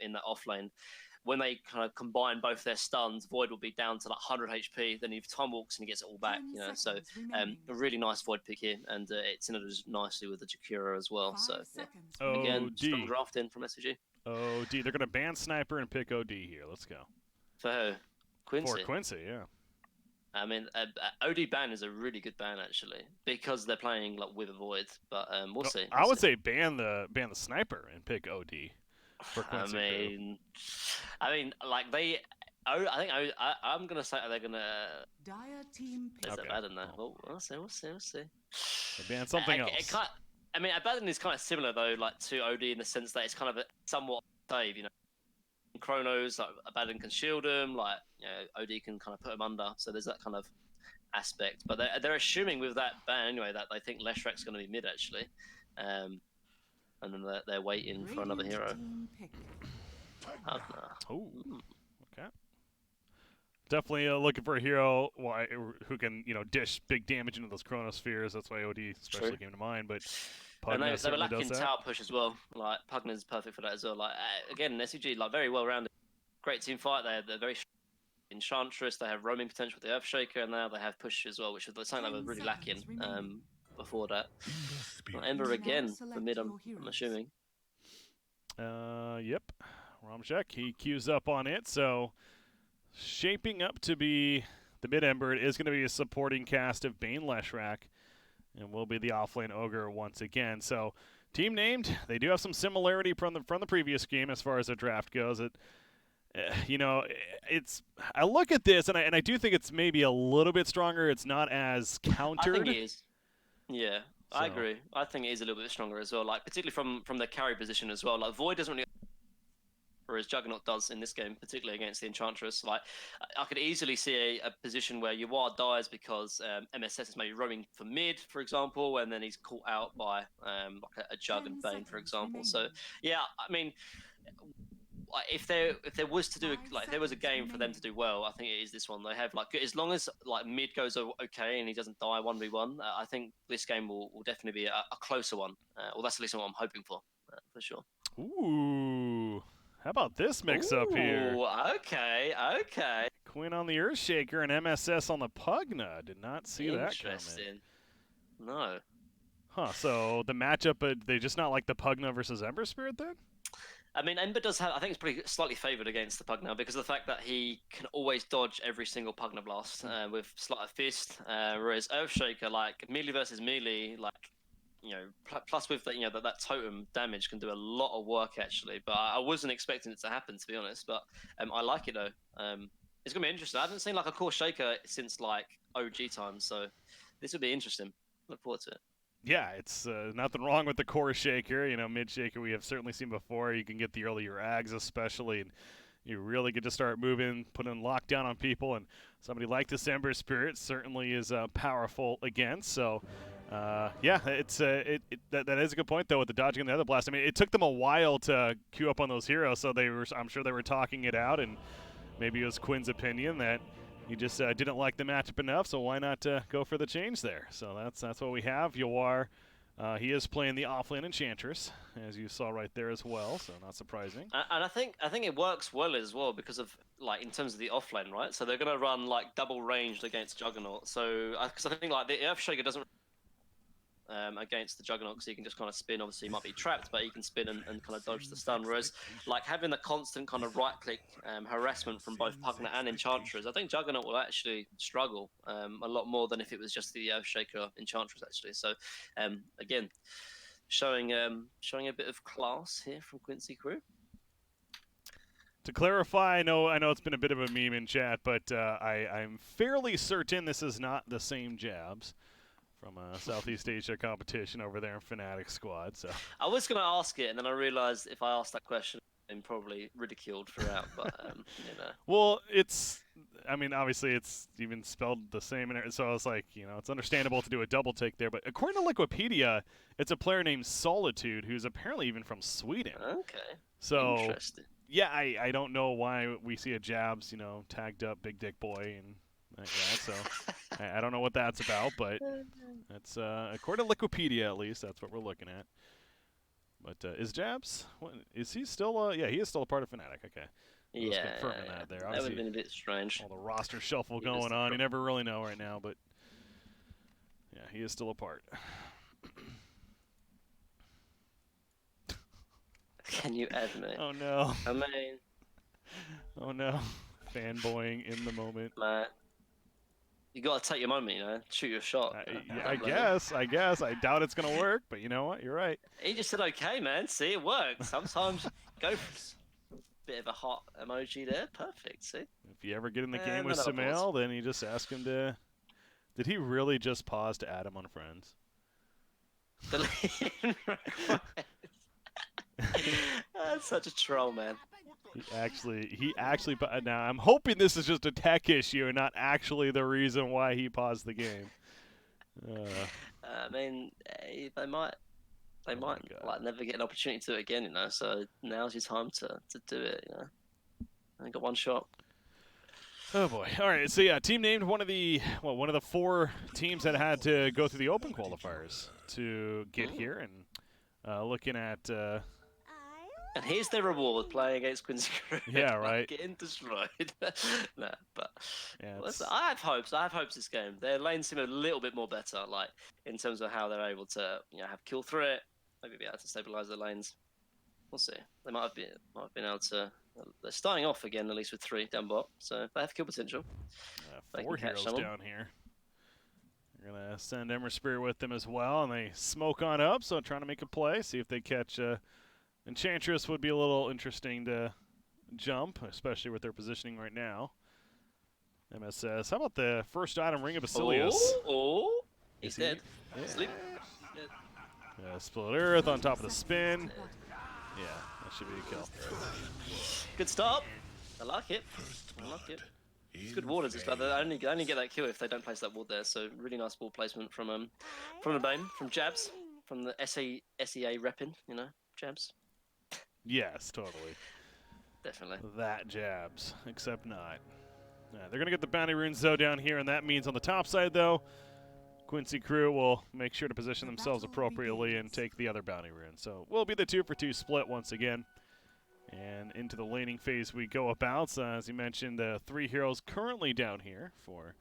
in that off lane. When they kind of combine both their stuns, Void will be down to like 100 HP. Then if Time walks and he gets it all back, So a really nice Void pick here, and it synergizes nicely with the Jakiro as well. So yeah, again, strong drafting from SCG. OD, they're gonna ban Sniper and pick OD here. Let's go. For who? Quincy. For Quincy, yeah. I mean, OD ban is a really good ban actually because they're playing like with a Void, but we'll see. I would say ban the Sniper and pick OD for Quincy. I mean, like they. I'm gonna say they're gonna. Dire team pick. Is that bad in there? Well, we'll see. They ban something else. I mean, Abaddon is kind of similar though, like to OD in the sense that it's kind of a somewhat save, Chronos, like Abaddon can shield him, like OD can kind of put him under. So there's that kind of aspect. But they're assuming with that ban anyway that they think Leshrak's going to be mid actually, and then they're waiting for another hero. Oh, okay. Definitely looking for a hero who can dish big damage into those Chronospheres. That's why OD especially came to mind. But Pugna they were lacking tower push as well. Like Pugna's perfect for that as well. Like again, SCG like very well rounded, great team fight. They're very Enchantress. They have roaming potential with the Earthshaker, and now they have push as well, which is something they were really lacking before that. Ember again for mid. I'm assuming. Yep. Ramjek, he queues up on it, so shaping up to be the mid Ember. It is going to be a supporting cast of Bane Leshrak, and will be the offlane Ogre once again. So, team named. They do have some similarity from the previous game as far as the draft goes. I look at this and I do think it's maybe a little bit stronger. It's not as countered. I think it is. Yeah, so. I agree. I think it is a little bit stronger as well. Like particularly from the carry position as well. Like Void doesn't really. Whereas Juggernaut does in this game, particularly against the Enchantress. Like, I could easily see a position where Yawar dies because MSS is maybe roaming for mid, for example, and then he's caught out by like a Jug and Bane, for example. So, yeah, I mean, if there was to do if there was a game for them to do well, I think it is this one. They have like as long as like mid goes okay and he doesn't die 1v1, I think this game will definitely be a closer one. Well, that's at least what I'm hoping for sure. Ooh. How about this mix-up here? Okay. Quinn on the Earthshaker and MSS on the Pugna. Did not see that coming. Interesting. No. Huh, so the matchup, they just not like the Pugna versus Ember Spirit then? I mean, Ember does have, I think it's pretty slightly favored against the Pugna because of the fact that he can always dodge every single Pugna blast with Sleight of Fist, whereas Earthshaker, like melee versus melee, like, plus with that, that totem damage can do a lot of work actually. But I wasn't expecting it to happen, to be honest. But I like it though. It's gonna be interesting. I haven't seen like a core shaker since like OG times, so this will be interesting. Look forward to it. Yeah, it's nothing wrong with the core shaker. Mid shaker we have certainly seen before. You can get the earlier ags especially, and you really get to start moving, putting lockdown on people. And somebody like this Ember Spirit certainly is powerful against. So. Yeah, that is a good point though with the dodging and the other blast. I mean, it took them a while to queue up on those heroes, so I'm sure they were talking it out, and maybe it was Quinn's opinion that he just didn't like the matchup enough, so why not go for the change there? So that's what we have. Yawar, he is playing the offlane Enchantress, as you saw right there as well, so not surprising. And I think it works well as well because of like in terms of the offlane, right? So they're gonna run like double ranged against Juggernaut. So because I think like the Earthshaker doesn't. Against the Juggernaut, so you can just kind of spin. Obviously, you might be trapped, but you can spin and kind of dodge the stun. Whereas, like having the constant kind of right-click harassment from both Pugna and Enchantress, I think Juggernaut will actually struggle a lot more than if it was just the Earthshaker Enchantress, actually. So, again, showing a bit of class here from Quincy crew. To clarify, I know it's been a bit of a meme in chat, but I'm fairly certain this is not the same Jabs from a Southeast Asia competition over there in Fnatic squad. So I was going to ask it, and then I realized if I asked that question, I'm probably ridiculed throughout. But Well, obviously it's even spelled the same, and so I was like, it's understandable to do a double take there. But according to Wikipedia, it's a player named Solitude who's apparently even from Sweden. Okay. So interesting. Yeah, I don't know why we see a Jabs, tagged up Big Dick Boy and. So I don't know what that's about, but that's according to Wikipedia at least, that's what we're looking at. But is Jabs? Is he still? Yeah, he is still a part of Fnatic. Okay. I was confirming that there. That would Obviously, have been a bit strange. all the roster shuffle going on. You never really know right now, but yeah, he is still a part. Can you add me? Oh no. I mean. Oh no. Fanboying in the moment. Man. You gotta take your moment, shoot your shot. Yeah, I guess. I doubt it's gonna work, but you know what? You're right. He just said, "Okay, man. See, it works. Sometimes you go for a bit of a hot emoji there. Perfect. See." If you ever get in the game with Sumail, then you just ask him to. Did he really just pause to add him on Friends? That's such a troll, man. He actually. Now I'm hoping this is just a tech issue and not actually the reason why he paused the game. I mean, they might like never get an opportunity to do it again, So now's your time to do it, I got one shot. Oh boy! All right, so yeah, team named one of the 4 teams that had to go through the Open qualifiers to get here, and looking at. And here's their reward, playing against Quincy. Yeah, right. Getting destroyed. Nah, but yeah, I have hopes. I have hopes this game. Their lanes seem a little bit more better, like in terms of how they're able to, have kill threat, maybe be able to stabilize their lanes. We'll see. They might have been able to. They're starting off again, at least with 3 down bot, so they have kill potential. 4 heroes down here. They're gonna send Ember Spirit with them as well, and they smoke on up. So trying to make a play, see if they catch. Enchantress would be a little interesting to jump, especially with their positioning right now. MSS. How about the first item, Ring of Basilius? Oh, he's dead. Yeah. Sleep. Split Earth on top of the spin. Yeah, that should be a kill. Good start. I like it. It's good warders. But they only get that kill if they don't place that ward there. So really nice ward placement from the Bane, from Jabs, from the SEA repping, Jabs. Yes, totally. Definitely. That Jabs, except not. Yeah, they're going to get the bounty runes, though, down here, and that means on the top side, though, Quincy crew will make sure to position themselves appropriately and take the other bounty rune. So we'll be the 2-for-2 split once again. And into the laning phase we go about. So as you mentioned, 3 heroes currently down here for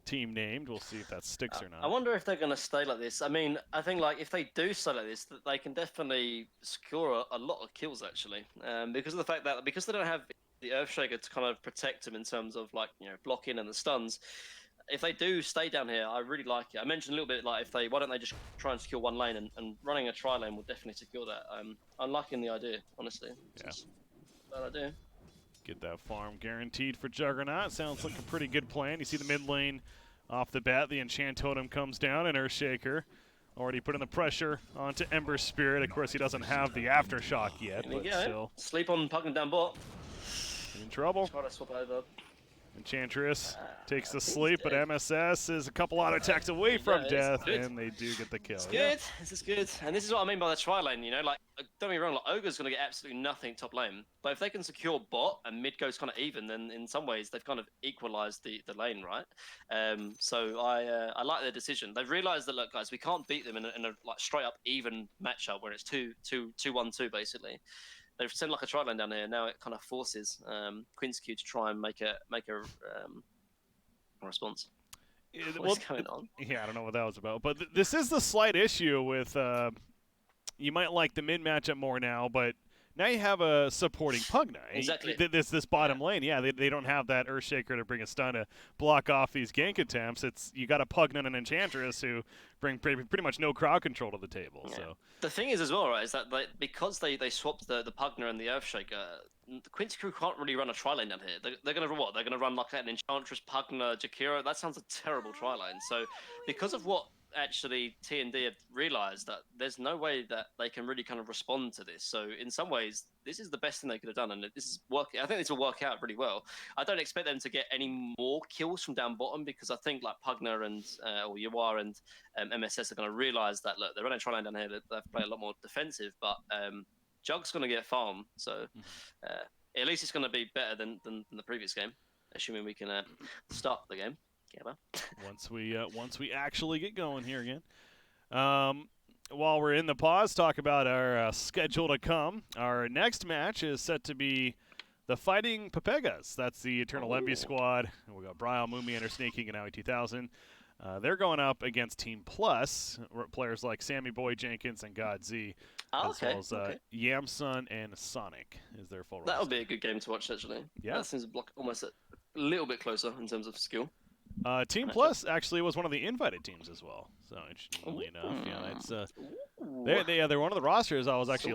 team named. We'll see if that sticks or not. I wonder if they're going to stay like this. I mean, I think like if they do stay like this, they can definitely score a lot of kills actually, because of the fact that because they don't have the Earthshaker to kind of protect them in terms of like blocking and the stuns. If they do stay down here, I really like it. I mentioned a little bit like why don't they just try and secure one lane, and running a tri lane will definitely secure that. I'm liking the idea, honestly. Yeah. Bad idea. Get that farm guaranteed for Juggernaut. Sounds like a pretty good plan. You see the mid lane off the bat. The Enchant Totem comes down, and Earthshaker already putting the pressure onto Ember Spirit. Of course, he doesn't have the Aftershock yet, but still. Sleep on Pugna down bot. In trouble. Try to swap over. Enchantress takes the sleep, but MSS is a couple auto attacks away from death, and they do get the kill. It's good. This is good. And this is what I mean by the tri-lane, like, don't get me wrong, like, Ogre's going to get absolutely nothing top lane. But if they can secure bot and mid goes kind of even, then in some ways they've kind of equalized the lane, right? So I like their decision. They've realized that, look, guys, we can't beat them in a like straight up even matchup where it's 2-1-2 basically. They've sent like a tri lane down here. Now it kind of forces Quincy to try and make a response. What's going on? Yeah, I don't know what that was about. But this is the slight issue with you might like the mid matchup more now, but now you have a supporting Pugna. Exactly. This bottom lane, they don't have that Earthshaker to bring a stun to block off these gank attempts. You got a Pugna and an Enchantress who bring pretty much no crowd control to the table. Yeah. So the thing is as well, right, is that because they swapped the Pugna and the Earthshaker, the Quincy crew can't really run a tri-lane down here. They're going to run what? They're going to run like an Enchantress, Pugna, Jakiro. That sounds a terrible tri-lane. So because of what actually T&D have realized, that there's no way that they can really kind of respond to this. So in some ways, this is the best thing they could have done, and this is working. I think this will work out really well. I don't expect them to get any more kills from down bottom, because I think like Pugna and or Yawar and MSS are going to realize that, look, they're running tri-lane down here. They have to play a lot more defensive, but Jug's going to get farm, so at least it's going to be better than the previous game, assuming we can start the game. Once we actually get going here again. while we're in the pause, talk about our schedule to come. Our next match is set to be the Fighting Pepegas. That's the Eternal Envy squad. And we got Brian, Mumi, Enter Snaking, and Aoi 2000. They're going up against Team Plus, players like Sammy Boy Jenkins and God Z, as well as Yamsun and Sonic is their full roster. That would be a good game to watch, actually. Yeah. That seems like almost a little bit closer in terms of skill. Team Plus actually was one of the invited teams as well. So interestingly enough, yeah, it's they're one of the rosters. I was actually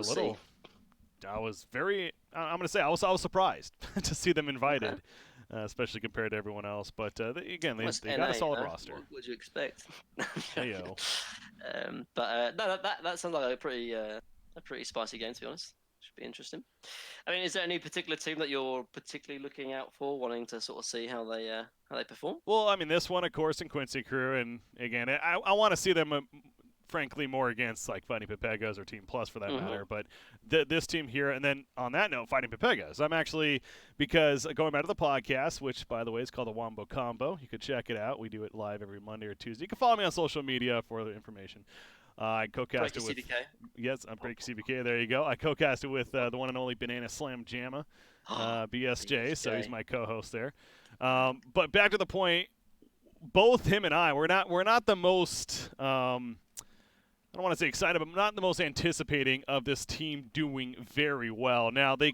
I was very. I'm gonna say I was surprised to see them invited, especially compared to everyone else. But they got a solid roster. What would you expect? Heyo. But no, that sounds like a pretty spicy game, to be honest. Should be interesting. I mean, is there any particular team that you're particularly looking out for, wanting to sort of see how they perform? Well, I mean, this one, of course, in Quincy crew, and again, I want to see them. Frankly, more against like Fighting Pepegas or Team Plus for that matter. But this team here, and then on that note, Fighting Pepegas. I'm actually, because going back to the podcast, which by the way is called the Wombo Combo. You could check it out. We do it live every Monday or Tuesday. You can follow me on social media for the information. I co-cast it with CBK. Yes, I'm Breaky CBK. There you go. I co-cast it with the one and only Banana Slam Jamma, BSJ. So he's my co-host there. But back to the point, both him and I, we're not the most. I don't want to say excited, but not the most anticipating of this team doing very well. Now, I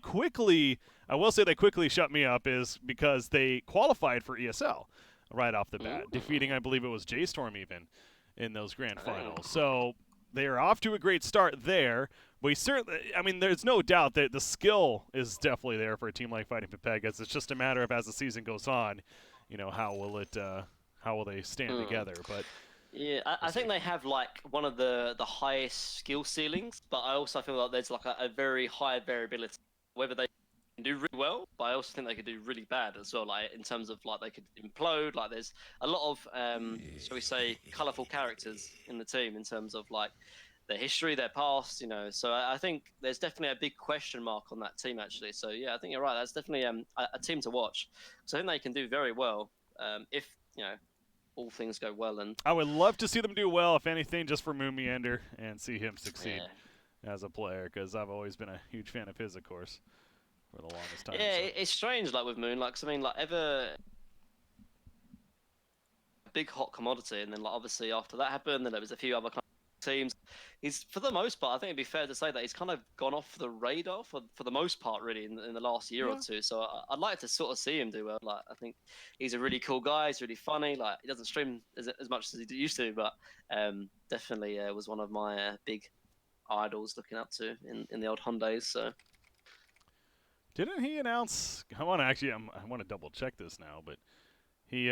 will say they quickly shut me up is because they qualified for ESL right off the bat, defeating, I believe it was J-Storm even, in those grand finals. So they are off to a great start there. We certainly, I mean, there's no doubt that the skill is definitely there for a team like Fighting Pepegas. It's just a matter of, as the season goes on, how will they stand together? But yeah, I think they have like one of the highest skill ceilings, but I also feel like there's like a very high variability. Whether they can do really well, but I also think they could do really bad as well. Like in terms of like they could implode. Like there's a lot of shall we say colourful characters in the team in terms of like their history, their past. So I think there's definitely a big question mark on that team actually. So yeah, I think you're right. That's definitely a team to watch. So I think they can do very well if all things go well. And I would love to see them do well, if anything, just for Moon Meander and see him succeed as a player, because I've always been a huge fan of his, of course, for the longest time. Yeah, so. It's strange, like with Moon, like, 'cause I mean, like, ever a big hot commodity, and then like obviously after that happened, then there was a few other teams. He's, for the most part, I think it'd be fair to say that he's kind of gone off the radar for the most part, really, in the last year or two. So I'd like to sort of see him do well. Like, I think he's a really cool guy. He's really funny. Like, he doesn't stream as much as he used to, but definitely was one of my big idols looking up to in the old Hondas. So didn't he announce? I want to double check this now, but he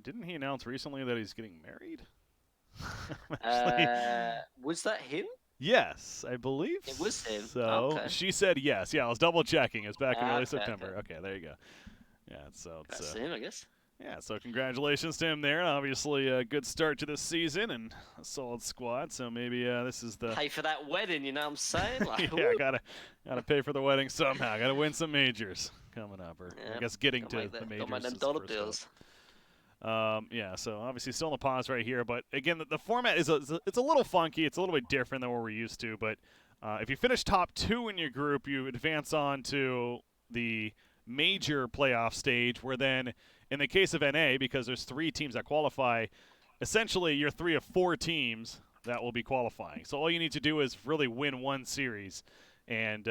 didn't he announce recently that he's getting married? Was that him? Yes, I believe it was him. So she said yes. Yeah, I was double checking. It's back in early September. Okay, there you go. Yeah, so that's him, I guess. Yeah, so congratulations to him there. Obviously, a good start to this season and a solid squad. So maybe this is the pay for that wedding. You know what I'm saying? Like, yeah, gotta pay for the wedding somehow. Gotta win some majors coming up, or I guess getting to the majors. Got my them dollar bills. Yeah, so obviously still in the pause right here, but again, the format is it's a little funky. It's a little bit different than what we're used to, but if you finish top 2 in your group, you advance on to the major playoff stage, where then, in the case of NA, because there's 3 teams that qualify, essentially you're 3 of 4 teams that will be qualifying. So all you need to do is really win one series, and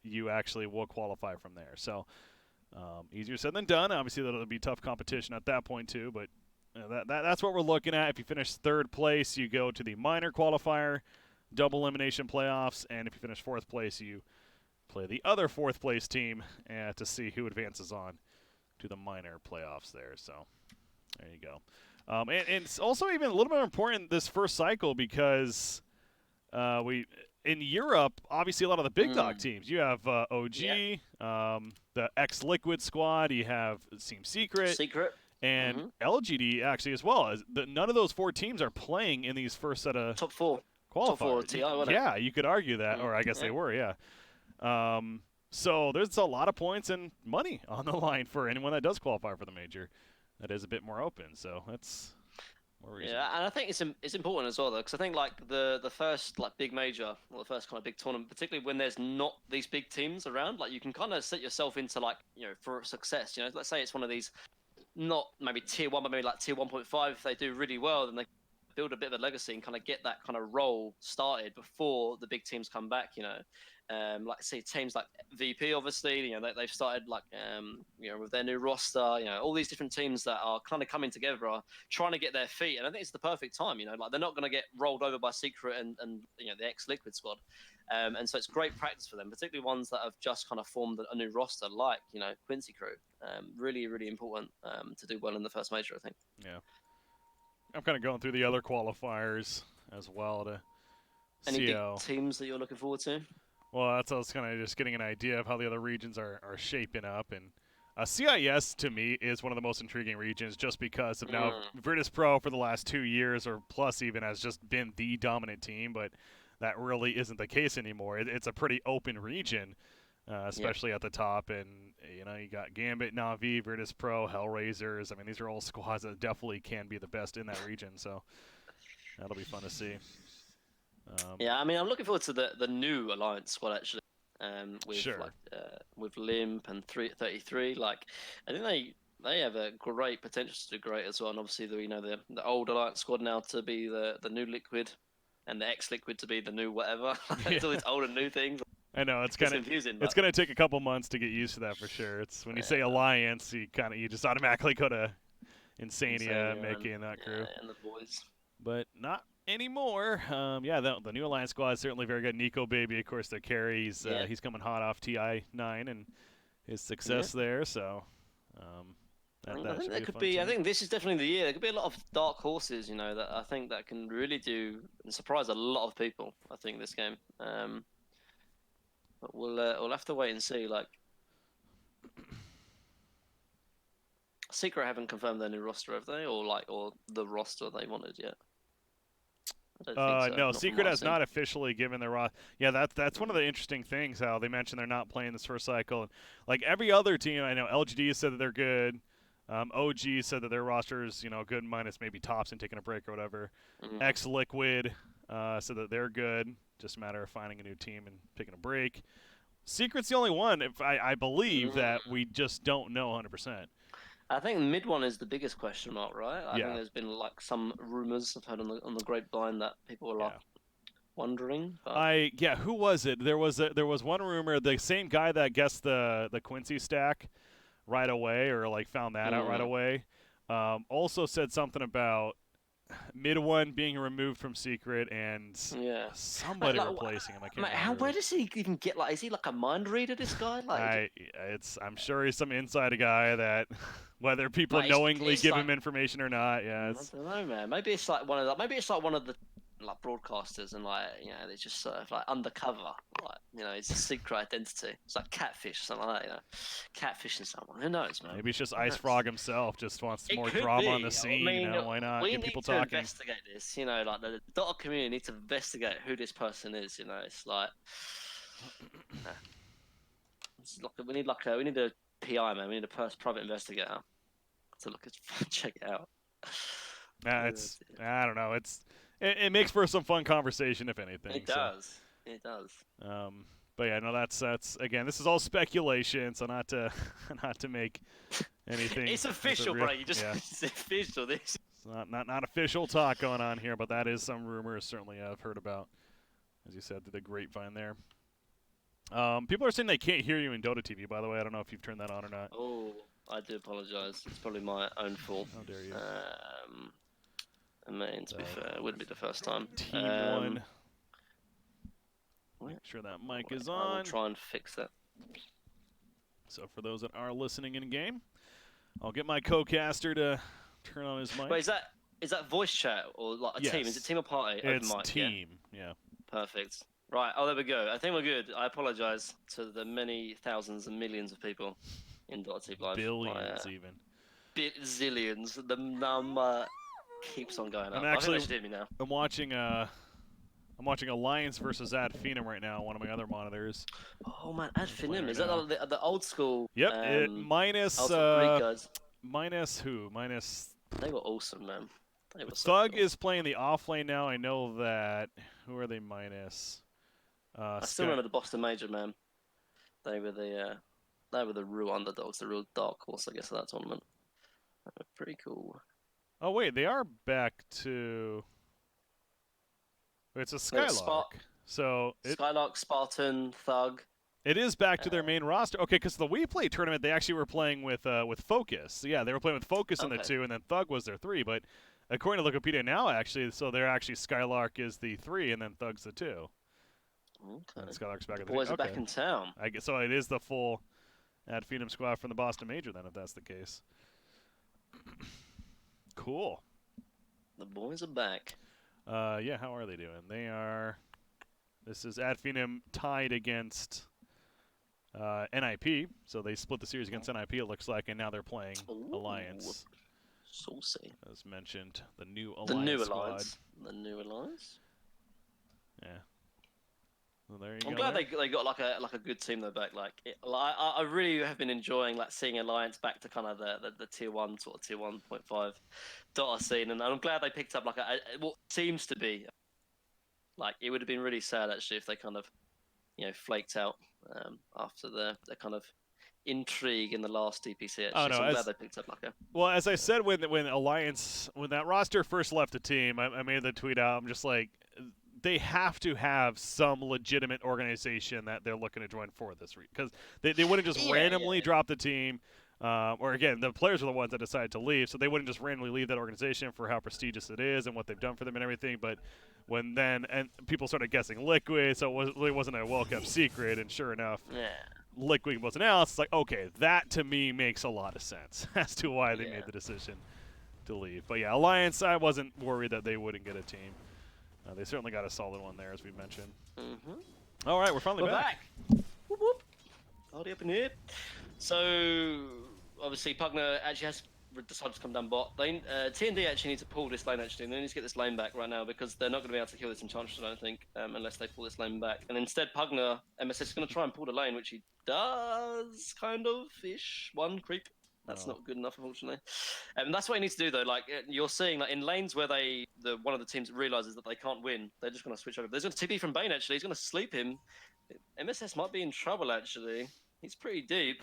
you actually will qualify from there. So easier said than done. Obviously, that'll be tough competition at that point too, but that's what we're looking at. If you finish 3rd place, you go to the minor qualifier, double elimination playoffs, and if you finish 4th place, you play the other 4th place team to see who advances on to the minor playoffs there. So there you go. And it's also even a little bit important this first cycle, because in Europe, obviously a lot of the big dog teams. You have OG, the ex-Liquid squad. You have Team Secret, and LGD actually as well. None of those 4 teams are playing in these first set of top 4 qualifiers. Top 4 TI, wasn't it? Yeah, you could argue that, or I guess they were. Yeah. So there's a lot of points and money on the line for anyone that does qualify for the major. That is a bit more open. So that's more reason. Yeah, and I think it's important as well though, because I think like the first like big major or the first kind of big tournament, particularly when there's not these big teams around, like you can kind of set yourself into like for success. Let's say it's one of these not maybe tier 1, but maybe like tier 1.5. If they do really well, then they build a bit of a legacy and kind of get that kind of role started before the big teams come back. Like say teams like VP, obviously, they've started like with their new roster. All these different teams that are kind of coming together are trying to get their feet, and I think it's the perfect time. Like they're not going to get rolled over by Secret and the ex Liquid squad. And so it's great practice for them, particularly ones that have just kind of formed a new roster, like Quincy crew. Really, really important to do well in the first major, I think. Yeah, I'm kind of going through the other qualifiers as well to Any see big teams that you're looking forward to? Well, that's I was kind of just getting an idea of how the other regions are shaping up, and CIS to me is one of the most intriguing regions just because of now Virtus Pro for the last 2 years or plus even has just been the dominant team, but that really isn't the case anymore. It's a pretty open region, especially at the top, and you got Gambit, Na'Vi, Virtus Pro, Hellraisers. I mean, these are all squads that definitely can be the best in that region, so that'll be fun to see. Yeah, I mean, I'm looking forward to the new Alliance squad actually. With sure. With Limp and 33. Like, I think they have a great potential to do great as well. And obviously, the old Alliance squad now to be the new Liquid, and the ex Liquid to be the new whatever. It's all these old and new things. I know it's kind of confusing. It's going to take a couple months to get used to that for sure. It's when you say Alliance, you just automatically go to Insania, Mickey, and that crew. And the boys. But not anymore. Yeah, the new Alliance squad is certainly very good. Nico Baby, of course, their carry. He's coming hot off TI9 and his success there. So I think there could be. Team. I think this is definitely the year. There could be a lot of dark horses, that I think that can really do and surprise a lot of people. I think this game. But we'll have to wait and see. Like, Secret haven't confirmed their new roster, have they? Or the roster they wanted yet? So. No, Secret has not officially given their roster. Yeah, that's one of the interesting things. How they mentioned they're not playing this first cycle, and like every other team, I know LGD said that they're good. OG said that their roster is good minus maybe Tops and taking a break or whatever. Ex Liquid said that they're good. Just a matter of finding a new team and taking a break. Secret's the only one, if I believe, that we just don't know 100%. I think mid one is the biggest question mark, right? I think there's been like some rumors I've heard on the grapevine that people were like wondering. But... who was it? There was one rumor, the same guy that guessed the Quincy stack right away, or like found that out right away. Also said something about mid one being removed from Secret and somebody replacing him. I can't remember. Where does he even get? Like, is he like a mind reader? This guy, like, I'm sure he's some inside guy that whether people knowingly give him information or not. Yeah, I don't know, man. Maybe it's like one of the like broadcasters, and like they just sort of like undercover, like it's a secret identity. It's like catfish, something like that. Catfishing someone. Who knows, man? Maybe it's just Ice Frog himself. Just wants more drama on the scene. Why not get people talking? We need to investigate this. Like the Dota community needs to investigate who this person is. It's like, we need a PI, man. We need a private investigator to check it out. I don't know. It makes for some fun conversation, if anything. It does. It does. But yeah, no, that's again. This is all speculation, so not to make anything. It's official, bro. It's official. This. It's not official talk going on here, but that is some rumors. Certainly, I've heard about, as you said, through the grapevine there. People are saying they can't hear you in Dota TV. By the way, I don't know if you've turned that on or not. Oh, I do apologize. It's probably my own fault. How dare you? I mean, to be fair, it wouldn't be the first time. Team one. Make sure that mic is on. I'll try and fix that. So for those that are listening in game, I'll get my co-caster to turn on his mic. Wait, is that voice chat or like a team? Is it team or party? It's team. Yeah. Perfect. Right. Oh, there we go. I think we're good. I apologize to the many thousands and millions of people in Dota TV Live. Billions even. Zillions. The number keeps on going up. I'm watching Alliance versus Ad Phenom right now on one of my other monitors. Oh man, Ad Phenom, is that the old school? Yep. Minus Greek guys. minus who? Minus. They were awesome, man. They were so Thug cool. is playing the off lane now. I know that. Who are they minus? I still remember the Boston Major, man. They were the real underdogs, the real dark horse, I guess, of that tournament. Pretty cool. Oh wait, they are back to. It's a Skylark. So Skylark, Spartan, Thug. it is back to their main roster. Okay, because the We Play tournament, they actually were playing with Focus. So yeah, they were playing with Focus in the 2, and then Thug was their 3. But according to Wikipedia now, actually, so they're actually Skylark is the 3, and then Thug's the 2. Okay. And Skylark's back at the boys are back in town. I guess so. It is the full Ad Phenom squad from the Boston Major then, if that's the case. Cool. The boys are back. Yeah, how are they doing? They are. This is Ad Phenom tied against NIP, so they split the series against NIP. It looks like, and now they're playing Alliance. Saucy. As mentioned, the new Alliance. The new Alliance. Yeah. Well, there you go. I'm glad they got like a good team though back. I really have been enjoying seeing Alliance back to kind of the tier 1 sort of tier 1.5 data scene, and I'm glad they picked up what seems to be it would have been really sad actually if they kind of flaked out after the kind of intrigue in the last DPC. Actually, oh, no, so I'm glad they picked up Well, as I said when Alliance when that roster first left the team, I made the tweet out. I'm just like, they have to have some legitimate organization that they're looking to join for this week, because they wouldn't just randomly drop the team. Or again, the players are the ones that decided to leave, so they wouldn't just randomly leave that organization for how prestigious it is and what they've done for them and everything. But when and people started guessing Liquid, so it really wasn't a well-kept secret, and sure enough, Liquid wasn't else. It's like, okay, that to me makes a lot of sense as to why they made the decision to leave. But yeah, Alliance, I wasn't worried that they wouldn't get a team. They certainly got a solid one there, as we mentioned. All right, we're finally back. Whoop, whoop. Party up in here. So, obviously, Pugner actually has decided to come down bot. TND actually need to pull this lane, actually, and they need to get this lane back right now, because they're not going to be able to kill this Enchantress, I don't think, unless they pull this lane back. And instead, Pugner, MSS, is going to try and pull the lane, which he does, kind of-ish. One creep. That's not good enough, unfortunately. That's what he needs to do, though. You're seeing in lanes where one of the teams realizes that they can't win, they're just going to switch over. There's going to TP from Bane, actually. He's going to sleep him. MSS might be in trouble, actually. He's pretty deep.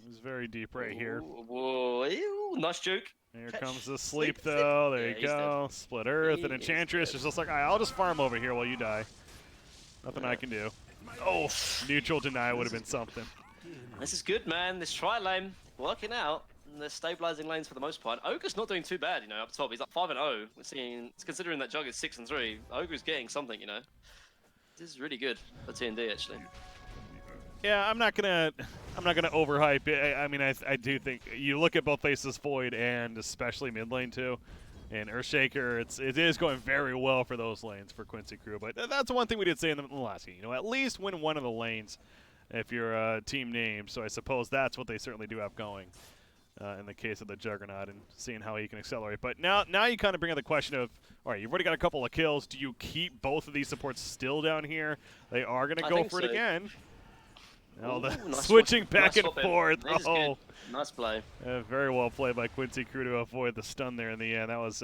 He's very deep right here. Whoa, nice juke. Here comes the sleep, though. There you go. Dead. Split Earth and Enchantress is just like, I'll just farm over here while you die. Nothing I can do. Oh, neutral deny would have been something. This is good, man. This tri lane working out. They're stabilizing lanes for the most part. Ogre's not doing too bad, up top. He's like 5-0. We're seeing, considering that Jug is 6-3. Ogre's getting something, This is really good for TND, actually. Yeah, I'm not gonna overhype it. I mean, I do think you look at both faces, Void and especially mid lane too, and Earthshaker. It is going very well for those lanes for Quincy crew. But that's one thing we did say in the last game. At least win one of the lanes if you're a team name. So I suppose that's what they certainly do have going in the case of the Juggernaut, and seeing how he can accelerate. But now you kind of bring up the question of, all right, you've already got a couple of kills. Do you keep both of these supports still down here? They are going to go for it again. Now nice switching back and forth. Oh, nice play. Very well played by Quincy crew to avoid the stun there in the end. That was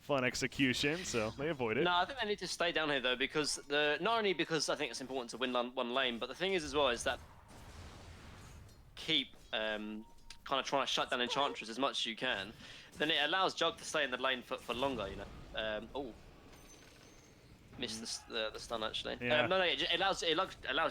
fun execution, so they avoided. No, I think they need to stay down here though, because not only because I think it's important to win one lane, but the thing is as well is that keep kind of trying to shut down Enchantress as much as you can. Then it allows Jug to stay in the lane for longer, Missed the stun actually. Yeah. No, it allows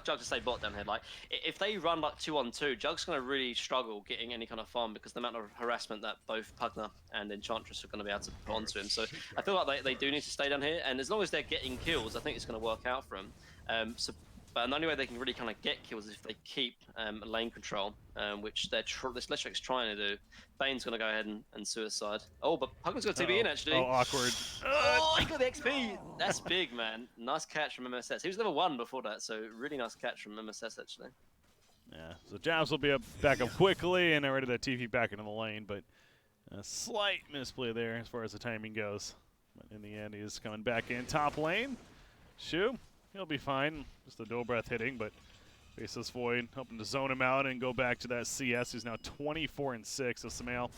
Jug to stay bot down here. If they run 2-on-2, Jug's going to really struggle getting any kind of farm, because the amount of harassment that both Pugner and Enchantress are going to be able to put onto him. So I feel like they do need to stay down here, and as long as they're getting kills, I think it's going to work out for them. But the only way they can really kind of get kills is if they keep lane control, which this Lestric's trying to do. Bane's going to go ahead and suicide. Oh, but Pugner's got TB in, actually. Oh, awkward. Oh, he got the XP. That's big, man. Nice catch from MSS. He was level 1 before that, so really nice catch from MSS, actually. Yeah, so Jabs will be back up quickly, and already that TV back into the lane, but a slight misplay there as far as the timing goes. But in the end, he's coming back in top lane. Shu. He'll be fine. Just a dual breath hitting, but faces Void, hoping to zone him out and go back to that CS. He's now 24-6. So Samael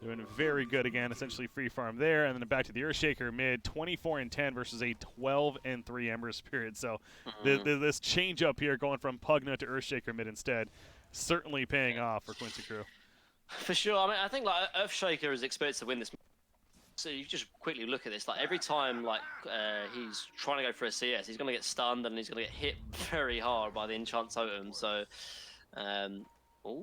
Doing very good again, essentially free farm there, and then back to the Earthshaker mid, 24-10 versus a 12-3 Ember Spirit. So this change up here, going from Pugna to Earthshaker mid instead, certainly paying off for Quincy Crew. For sure. I mean, I think like Earthshaker is expected to win this. So you just quickly look at this. Like every time, like he's trying to go for a CS, he's going to get stunned and he's going to get hit very hard by the enchant totem. So, no, I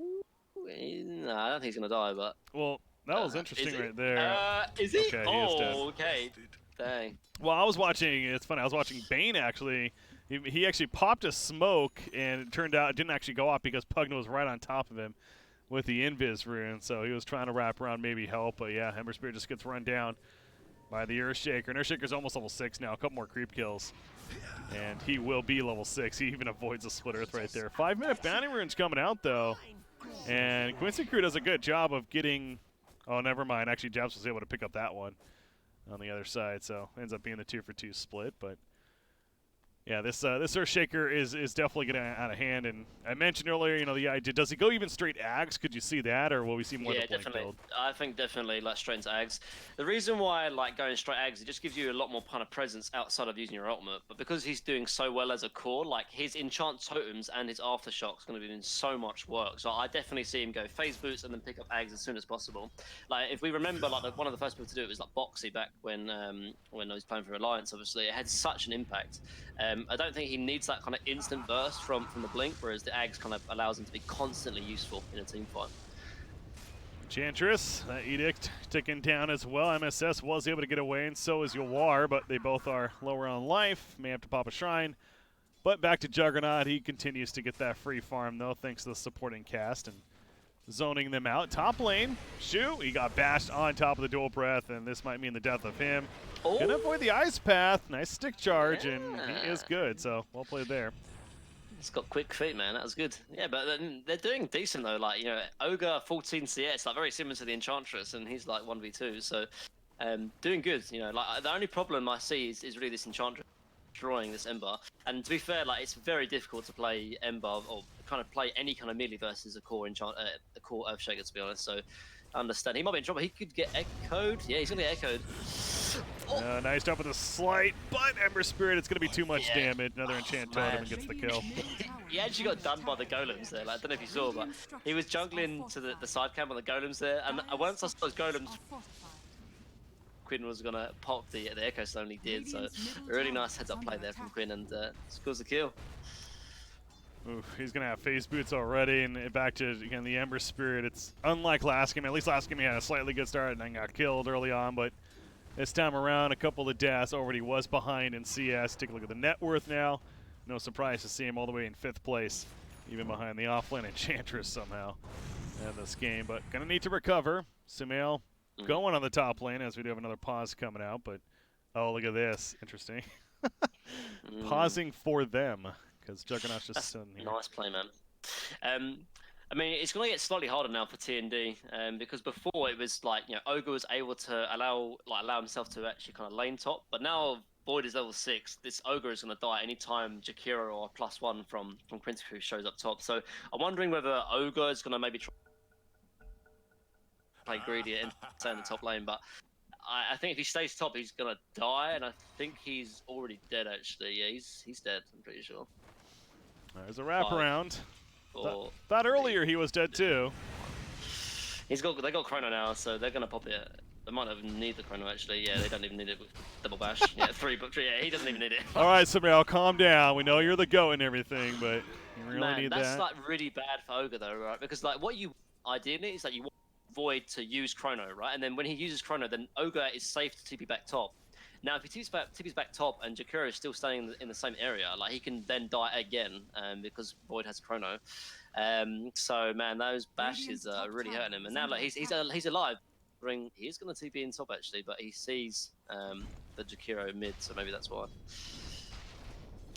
don't think he's going to die. But well. That was interesting right there. Is he? Okay, oh, he is dead. okay. Dang. Well, I was watching, it's funny, I was watching Bane actually. He actually popped a smoke, and it turned out it didn't actually go off because Pugna was right on top of him with the Invis rune. So he was trying to wrap around, maybe help. But yeah, Ember Spirit just gets run down by the Earthshaker. And Earthshaker's almost level 6 now, a couple more creep kills. And he will be level 6. He even avoids a Split Earth right there. 5-minute bounty rune's coming out though. And Quincy Crew does a good job of getting... Oh, never mind. Actually, Jabs was able to pick up that one on the other side, so ends up being the 2-for-2 split. But yeah, this Earthshaker is definitely getting out of hand. And I mentioned earlier, you know, the idea, does he go even straight Ags? Could you see that, or will we see more of the blink definitely. build? I think definitely like straight into Ags. The reason why I like going straight Ags, it just gives you a lot more kind of presence outside of using your ultimate. But because he's doing so well as a core, like his enchant totems and his aftershock's going to be doing so much work. So I definitely see him go phase boots and then pick up Ags as soon as possible. Like if we remember, like one of the first people to do it was like Boxy back when I was playing for Alliance. Obviously, it had such an impact. I don't think he needs that kind of instant burst from the blink, whereas the Ags kind of allows him to be constantly useful in a team fight. Enchantress, Edict ticking down as well. MSS was able to get away, and so is Yawar, but they both are lower on life. May have to pop a shrine. But back to Juggernaut, he continues to get that free farm, though, thanks to the supporting cast and zoning them out. Top lane, Shu, he got bashed on top of the dual breath, and this might mean the death of him. Oh. Gonna avoid the ice path. Nice stick charge, and he is good, so well played there. He's got quick feet, man. That was good. Yeah, but they're doing decent though. Like, you know, Ogre 14 CS, like very similar to the Enchantress, and he's like 1v2. So, doing good. You know, like the only problem I see is really this Enchantress destroying this Ember. And to be fair, like it's very difficult to play Ember or kind of play any kind of melee versus a core Earthshaker, to be honest. So, I understand. He might be in trouble. He could get echoed. Yeah, he's gonna get echoed. Oh. Nice job with a slight, but Ember Spirit, it's going to be too much damage. Another enchant totem and gets the kill. He actually got done by the golems there. Like, I don't know if you saw, but he was jungling to the side camp on the golems there. And once I saw those golems, Quinn was going to pop the Echo Stone. He did. So, a really nice heads-up play there from Quinn and scores the kill. Oof, he's going to have phase boots already, and back to, again, the Ember Spirit. It's unlike last game. At least last game he had a slightly good start and then got killed early on, but this time around, a couple of deaths. Already was behind in CS. Take a look at the net worth now. No surprise to see him all the way in 5th place, even behind the offlane Enchantress somehow in this game. But going to need to recover. Sumail going on the top lane as we do have another pause coming out. But, oh, look at this. Interesting. Pausing for them because Juggernaut's just sitting here. Nice play, man. I mean, it's going to get slightly harder now for T&D because before it was like, you know, Ogre was able to allow himself to actually kind of lane top, but now Void is level 6. This Ogre is going to die anytime Jakira or +1 from Quincy Crew shows up top. So I'm wondering whether Ogre is going to maybe try play greedy and stay in the top lane, but I think if he stays top, he's going to die, and I think he's already dead actually. Yeah, he's dead, I'm pretty sure. There's a wraparound. Thought earlier he was dead too. They got Chrono now, so they're gonna pop it. They might not even need the Chrono actually. Yeah, they don't even need it with double bash. Yeah, 3, but 3. Yeah, he doesn't even need it. All right, Sumail, calm down. We know you're the GOAT and everything, but you really need that. That's like really bad for Ogre though, right? Because like what you ideally is that you want Void to use Chrono, right? And then when he uses Chrono, then Ogre is safe to TP back top. Now, if he TP's back top and Jakira is still staying in the same area, like he can then die again because Void has Chrono. So man, those bashes are really hurting him. And now like he's alive. He is going to TP in top actually, but he sees the Jakiro mid, so maybe that's why.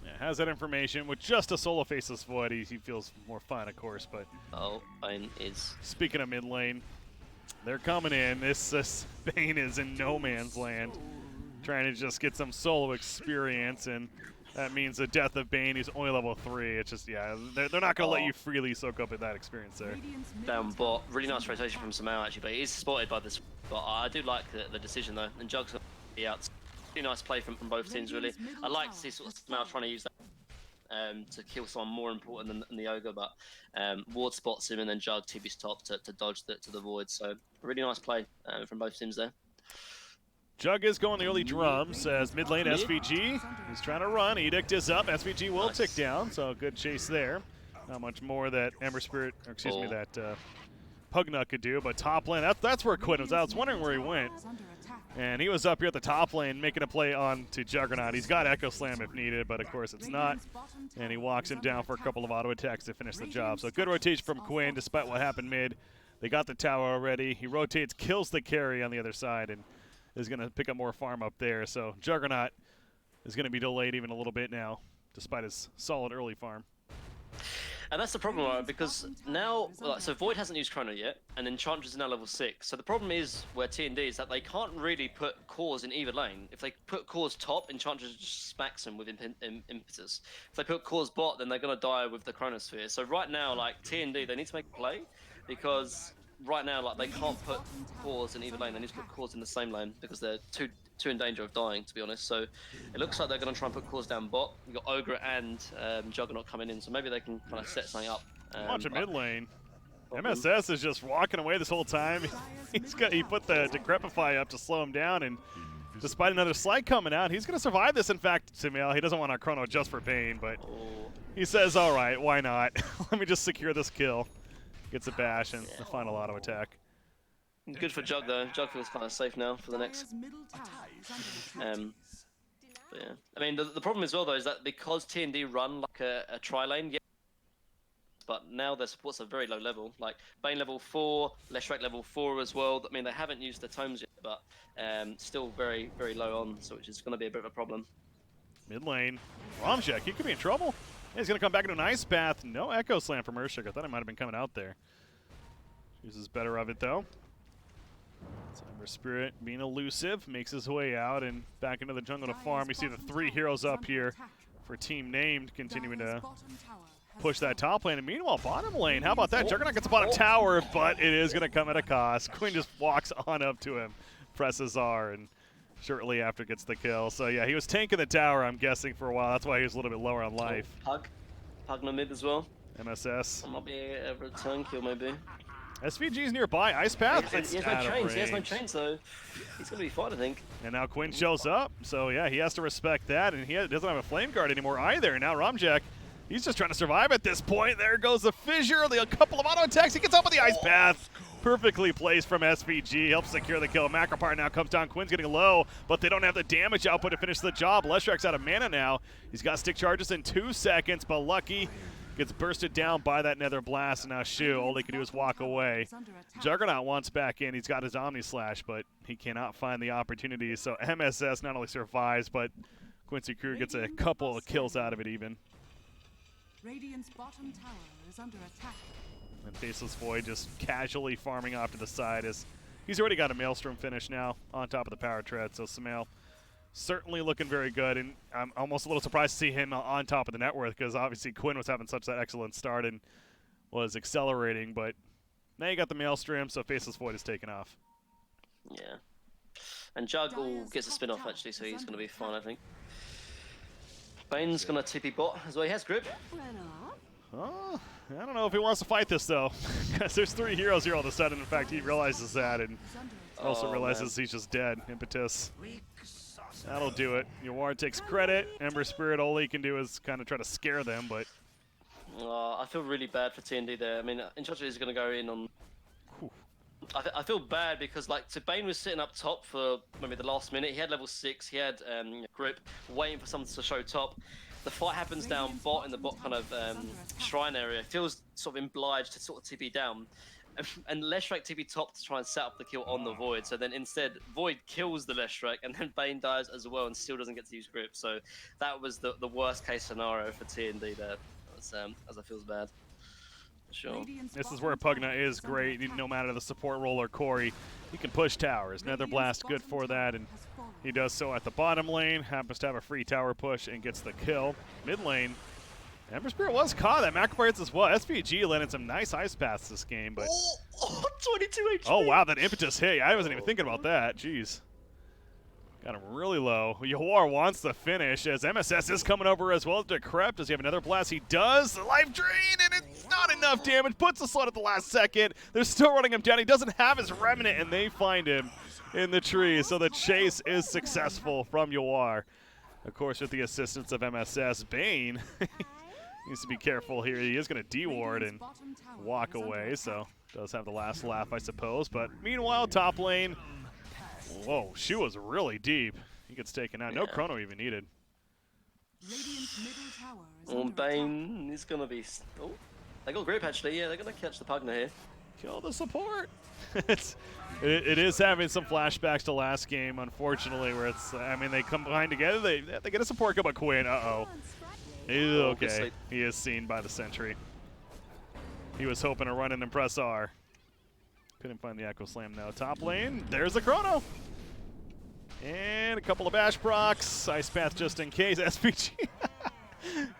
Yeah, has that information with just a solo faceless Void. He feels more fine, of course. But Bane is. Speaking of mid lane, they're coming in. This Bane is in no man's land, trying to just get some solo experience, and That means the death of Bane, who's only level 3. It's just, yeah, they're not going to let you freely soak up in that experience there. Down bot. Really nice rotation from Samao, actually, but he is spotted by this. But I do like the decision, though. And Jug's going to be out. Really nice play from both teams, really. I like to see sort of Samao trying to use that to kill someone more important than the Ogre, but Ward spots him, and then Jug TB's top to dodge to the Void. So, really nice play from both teams there. Jug is going the early drums as mid lane SVG. He's trying to run. Edict is up. SVG will tick down, so good chase there. Not much more that Ember Spirit, or excuse me, that Pugnut could do, but top lane, that's where Quinn was. I was wondering where he went. And he was up here at the top lane making a play on to Juggernaut. He's got Echo Slam if needed, but of course it's not. And he walks him down for a couple of auto attacks to finish the job. So good rotation from Quinn despite what happened mid. They got the tower already. He rotates, kills the carry on the other side, and is going to pick up more farm up there. So Juggernaut is going to be delayed even a little bit now, despite his solid early farm. And that's the problem, right? Because now, so Void hasn't used Chrono yet, and Enchantress is now level 6. So the problem is where TND is that they can't really put cores in either lane. If they put cores top, Enchantress just smacks them with impetus. If they put cores bot, then they're going to die with the Chronosphere. So right now, like TND, they need to make a play, because right now, like, they can't put cores in either lane. They need to put cores in the same lane because they're too in danger of dying, to be honest. So it looks like they're going to try and put cores down bot. You've got Ogre and Juggernaut coming in, so maybe they can kind of set something up. Watch a mid lane. MSS is just walking away this whole time. He put the Decrepify up to slow him down, and despite another slide coming out, he's going to survive this. In fact, Samuel, he doesn't want a Chrono just for Bane, but he says, all right, why not? Let me just secure this kill. Gets a bash and the final auto attack. Good for Jug, though. Jug feels kind of safe now for the next. But yeah. I mean, the problem as well, though, is that because TND run like a tri-lane, yeah, but now their supports are very low level. Like Bane level 4, Leshrac level 4 as well. I mean, they haven't used the tomes yet, but still very, very low on, so which is going to be a bit of a problem. Mid lane. Romjek, he could be in trouble. He's going to come back into an Ice Path. No Echo Slam from Earthshock. I thought he might have been coming out there. Uses better of it, though. Ember Spirit being elusive, makes his way out and back into the jungle to farm. We see the 3 heroes up here for Team Named continuing to push that top lane. And meanwhile, bottom lane, how about that? Juggernaut gets a bottom tower, but it is going to come at a cost. Quinn just walks on up to him, presses R, and shortly after gets the kill. So yeah, he was tanking the tower, I'm guessing, for a while. That's why he was a little bit lower on life. Pug no mid as well. MSS. Might be a return kill, maybe. SVG's nearby. Ice Path. He has no chains. He has no chains, so he's going to be fine, I think. And now Quinn shows up. So yeah, he has to respect that. And he doesn't have a flame guard anymore either. Now Romjek, he's just trying to survive at this point. There goes the fissure. A couple of auto attacks. He gets up with the Ice Path. Perfectly placed from SVG. Helps secure the kill. Macropart now comes down. Quinn's getting low, but they don't have the damage output to finish the job. Leshrac's out of mana now. He's got stick charges in 2 seconds, but Lucky gets bursted down by that Nether Blast, and now Shu, all he can do is walk away. Juggernaut wants back in. He's got his Omni Slash, but he cannot find the opportunity. So MSS not only survives, but Quincy Crew gets a couple of kills out of it even. Radiant's bottom tower is under attack. And Faceless Void just casually farming off to the side as he's already got a Maelstrom finish now on top of the Power Tread. So Samael certainly looking very good, and I'm almost a little surprised to see him on top of the net worth because obviously Quinn was having such that excellent start and was accelerating, but now you got the Maelstrom, so Faceless Void is taken off. Yeah. And Jug gets a spin-off, actually, so he's going to be fine, I think. Bane's going to TP bot as well. He has grip. Oh, I don't know if he wants to fight this, though, because there's 3 heroes here all of a sudden. In fact, he realizes that and also realizes he's just dead. Impetus. That'll do it. Your Ward takes credit. Ember Spirit, all he can do is kind of try to scare them, but... I feel really bad for TND there. I mean, Enchantress is going to go in on... I feel bad because, like, so Bane was sitting up top for maybe the last minute. He had level 6, he had grip, waiting for someone to show top. The fight happens down bot in the bot kind of shrine area. Feels sort of obliged to sort of TP down. And Leshrac TP top to try and set up the kill on the Void. So then instead, Void kills the Leshrac, and then Bane dies as well and still doesn't get to use grip. So that was the worst case scenario for TND there, as I feels bad. Sure. This is where Pugna is great. No matter the support role or core, he can push towers. Nether Blast good for that, and He does so at the bottom lane, happens to have a free tower push and gets the kill. Mid lane, Ember Spirit was caught. That macro bites as well. SVG landed some nice ice paths this game, but 22 HP. oh wow, that impetus hit. I wasn't even thinking about that. Jeez. Got him really low. Yawar wants the finish as MSS is coming over as well. Decrep, does he have another blast? He does. The life drain, and it's not enough damage. Puts the slot at the last second. They're still running him down. He doesn't have his remnant, and they find him in the tree. So the chase is successful from Yawar. Of course, with the assistance of MSS, Bane needs to be careful here. He is going to deward and walk away, so does have the last laugh, I suppose. But meanwhile, top lane, whoa, she was really deep. He gets taken out. No chrono even needed. Bane is going to be... Oh, they got grip, actually. Yeah, they're going to catch the Pugner here. Kill the support. It is having some flashbacks to last game, unfortunately, where it's, I mean, they combine together, they get a support kill, but Quinn, okay. He is seen by the sentry. He was hoping to run an Impress R. Couldn't find the Echo Slam now. Top lane, there's the chrono. And a couple of bash procs. Ice Path just in case. SPG.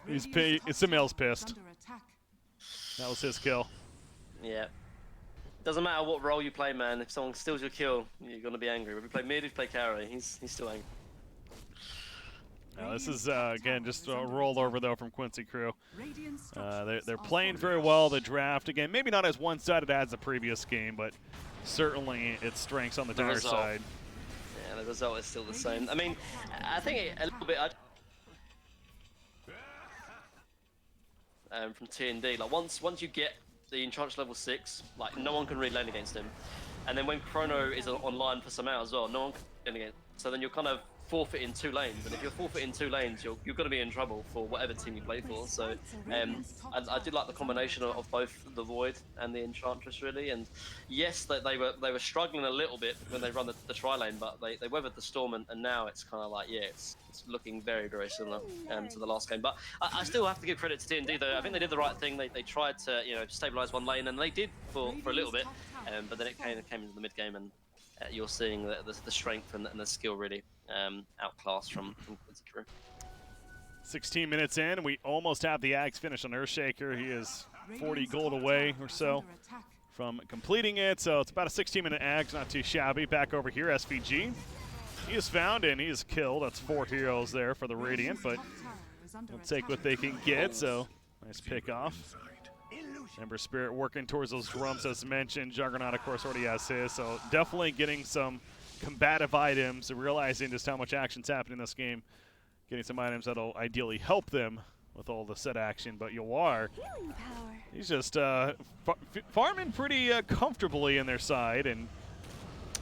Sumail's pissed. That was his kill. Yeah. Doesn't matter what role you play, man. If someone steals your kill, you're going to be angry. If you play mid, if you play carry, he's still angry. This is, again, just a rollover, though, from Quincy crew. They're playing very well. The draft, again, maybe not as one-sided as the previous game, but certainly its strengths on the dire side. Yeah, the result is still the same. I mean, I think a little bit... from TND, like once you get the Enchantress level 6, like no one can really lane against him. And then when Chrono is online for some out as well, no one can lane against him. So then you're kind of forfeiting 2 lanes, and if you're forfeiting 2 lanes, you're going to be in trouble for whatever team you play for. So I did like the combination of both the Void and the Enchantress, really. And yes, they were struggling a little bit when they run the tri lane, but they weathered the storm, and now it's kind of like, yeah, it's looking very, very similar to the last game. But I still have to give credit to D&D, though. I think they did the right thing. They tried to, you know, stabilize one lane, and they did for a little bit. But then it came into the mid game, and you're seeing the strength and the skill really outclassed from Quincy crew. 16 minutes in, we almost have the Axe finish on Earthshaker. He is 40 gold away or so from completing it, so it's about a 16-minute Axe, not too shabby. Back over here, SVG. He is found and he is killed. That's 4 heroes there for the Radiant, but they'll take what they can get, so nice pick off. Ember Spirit working towards those drums as mentioned. Juggernaut, of course, already has his, so definitely getting some combative items, realizing just how much action's happening in this game. Getting some items that'll ideally help them with all the set action, but Yawar, he's just farming pretty comfortably in their side, and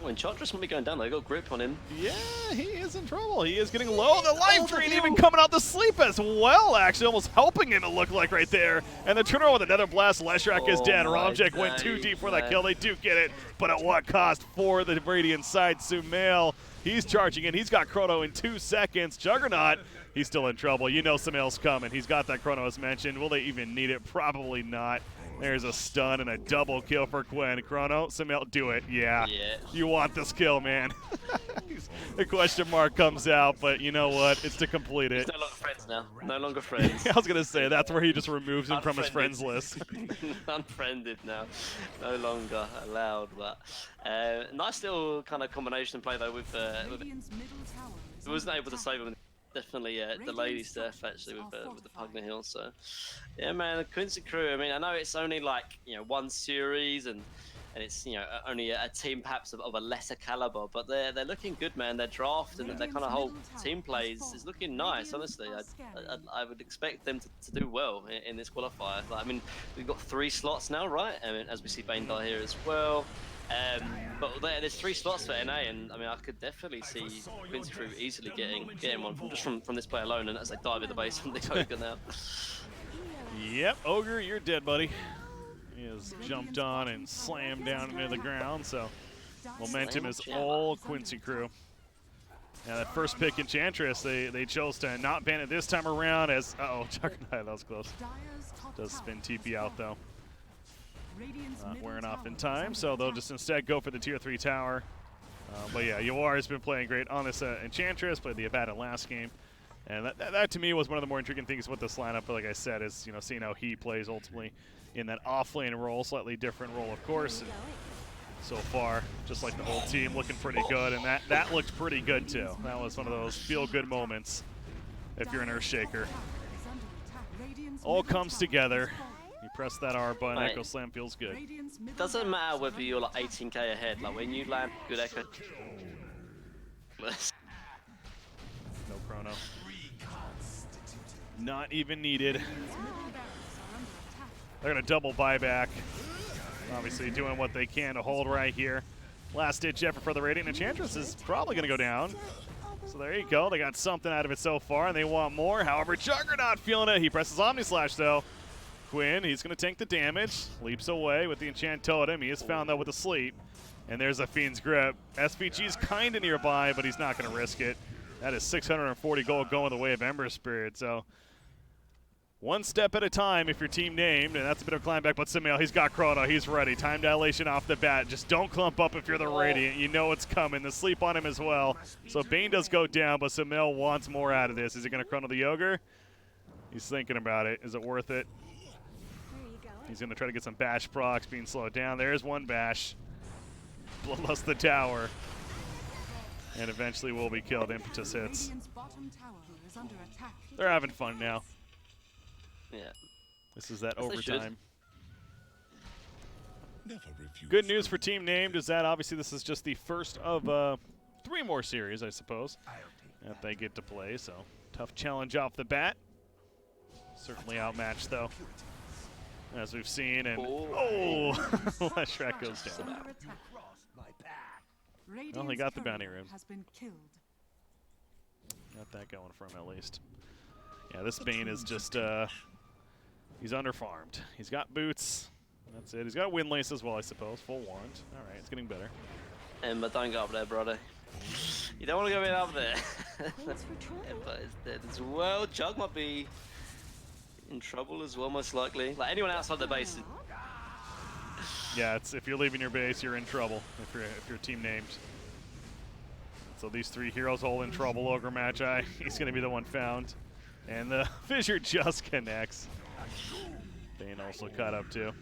Enchantress might be going down though. Got grip on him. Yeah, he is in trouble. He is getting low. The life drain even coming out to sleep as well, actually, almost helping him, it looked like right there. And the turnover with another blast. Leshrac is dead. Romjek went too deep for that kill. They do get it, but at what cost for the Radiant side? Sumail, he's charging in. He's got chrono in 2 seconds. Juggernaut, he's still in trouble. You know Sumail's coming. He's got that chrono as mentioned. Will they even need it? Probably not. There's a stun and a double kill for Quinn. Chrono, Sumail, do it. Yeah. You want this kill, man. The question mark comes out, but you know what? It's to complete it. He's no longer friends now. No longer friends. I was going to say, that's where he just removes him from his friends list. Unfriended now. No longer allowed, but nice little kind of combination play, though, with he wasn't able to save him. Definitely the lady's death actually with the Pugner Hill. So yeah, man, the Quincy crew. I mean, I know it's only like, you know, 1 series and it's, you know, only a team perhaps of a lesser caliber, but they're looking good, man. Their draft and their kind of whole team plays is looking nice. Honestly, I would expect them to do well in this qualifier. Like, I mean, we've got 3 slots now, right? I mean, as we see Bane die here as well. But there's 3 slots for NA, and I mean, I could definitely see Quincy crew easily getting one from this play alone, and as they dive in the base from the Ogre now. Yep, Ogre, you're dead, buddy. He has jumped on and slammed down into the ground, so momentum is all Quincy crew. Yeah, that first pick Enchantress, they chose to not ban it this time around as, Juggernaut, that was close. Does spin TP out, though. Not wearing off in time, so they'll just instead go for the tier 3 tower. But yeah, Yawar has been playing great on this Enchantress, played the Abaddon last game. And that to me was one of the more intriguing things with this lineup, but like I said, is seeing how he plays ultimately in that off-lane role, slightly different role, of course. And so far, just like the whole team, looking pretty good, and that looked pretty good too. That was one of those feel-good moments if you're an Earthshaker. All comes together. You press that R button, right. Echo Slam feels good. Doesn't matter whether you're like 18k ahead, like when you land good Echo. No chrono. Not even needed. They're going to double buyback. Obviously doing what they can to hold right here. Last ditch effort for the Radiant Enchantress is probably going to go down. So there you go. They got something out of it so far, and they want more. However, Juggernaut feeling it. He presses Omni Slash, though. Quinn, he's going to tank the damage. Leaps away with the Enchant Totem. He is found, though, with the sleep. And there's a Fiend's Grip. SVG's kind of nearby, but he's not going to risk it. That is 640 gold going the way of Ember Spirit. So one step at a time if your team named, and that's a bit of climb back, but Sumail, he's got Chrono, he's ready. Time dilation off the bat. Just don't clump up if you're the Radiant. You know it's coming. The sleep on him as well. So Bane does go down, but Sumail wants more out of this. Is he going to Chrono the Ogre? He's thinking about it. Is it worth it? He's going to try to get some bash procs, being slowed down. There's one bash. Bloodlust the tower. And eventually will be killed. Impetus hits. They're having fun now. Yeah. This is that As they should. overtime. Good news for team named is that obviously this is just the first of 3 more series, I suppose, that they get to play. So tough challenge off the bat. Certainly outmatched though, as we've seen. And Leshrac goes down. Well, he got the bounty room. Got that going for him at least. Yeah, this Bane is just he's underfarmed. He's got boots. That's it. He's got a windlace as well, I suppose. Full wand. All right, it's getting better. But don't go up there, brother. You don't want to go in up there. But it's dead as well. Jug might be in trouble as well, most likely. Like anyone outside the base. Yeah, it's if you're leaving your base, you're in trouble. If you're team named. So these 3 heroes all in trouble. Ogre Magi. He's going to be the one found. And the fissure just connects. Bane also caught up too.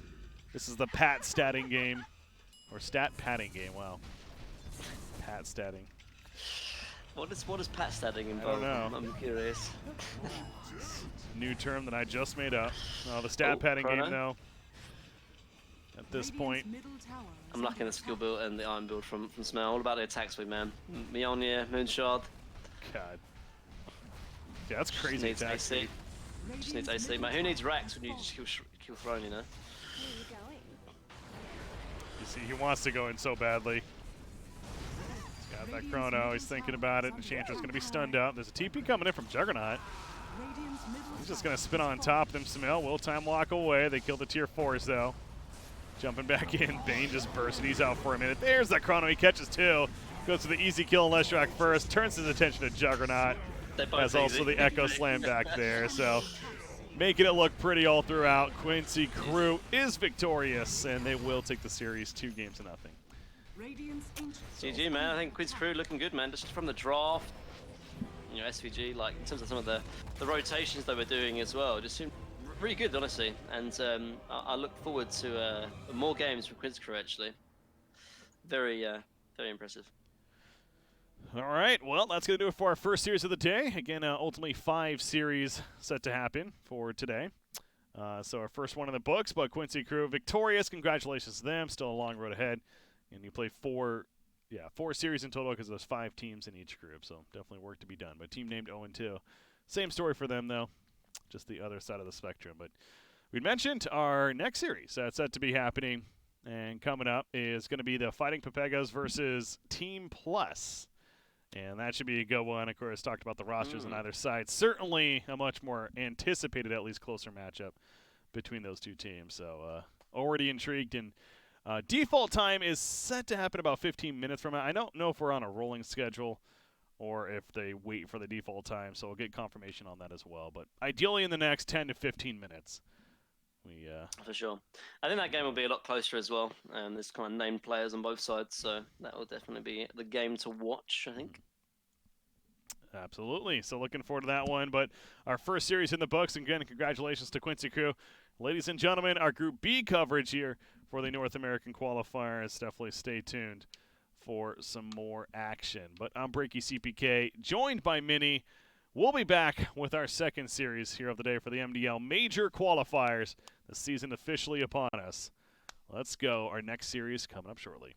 This is the pat statting game. Or stat patting game, wow. Pat statting. What is pat statting involved? I don't know. I'm curious. New term that I just made up. Oh, the stat padding game though. At this point. I'm liking the skill build and the iron build from Smell. All about the attack speed, man. Mjolnir, Moonshard. God. Yeah, that's crazy Needs attack AC. speed. Just needs AC, mate. Who needs Rex when you just kill Throne, you know? You see, he wants to go in so badly. He's got that chrono. He's thinking about it. Enchantress going to be stunned up. There's a TP coming in from Juggernaut. He's just going to spin on top of them. Sumail will time lock away. They kill the tier 4s, though. Jumping back in. Bane just bursts, and he's out for a minute. There's that chrono. He catches 2. Goes for the easy kill on Leshrac first. Turns his attention to Juggernaut. Has also the Echo Slam back there. So making it look pretty all throughout. Quincy crew is victorious, and they will take the series 2-0. GG, man. I think Quincy crew looking good, man. Just from the draft. You know, SVG, like in terms of some of the rotations they were doing as well, just seemed really good, honestly. And I look forward to more games from Quincy crew, actually. Very impressive. All right, well, that's going to do it for our first series of the day. Again, ultimately 5 series set to happen for today. So our first one in the books, but Quincy crew victorious. Congratulations to them. Still a long road ahead. And you play 4 series in total because there's 5 teams in each group. So definitely work to be done. But team named 0-2. Same story for them, though. Just the other side of the spectrum. But we mentioned our next series that's set to be happening. And coming up is going to be the Fighting Pepegas versus Team Plus. And that should be a good one. Of course, talked about the rosters on either side. Certainly a much more anticipated, at least closer matchup between those 2 teams. So already intrigued. And default time is set to happen about 15 minutes from now. I don't know if we're on a rolling schedule or if they wait for the default time. So we'll get confirmation on that as well. But ideally in the next 10 to 15 minutes, For sure. I think that game will be a lot closer as well. There's kind of named players on both sides, so that will definitely be the game to watch, I think. Absolutely. So looking forward to that one. But our first series in the books. Again, congratulations to Quincy Crew. Ladies and gentlemen, our Group B coverage here for the North American qualifiers. Definitely stay tuned for some more action. But I'm Breaky CPK, joined by Minnie. We'll be back with our second series here of the day for the MDL Major Qualifiers. The season officially upon us. Let's go. Our next series coming up shortly.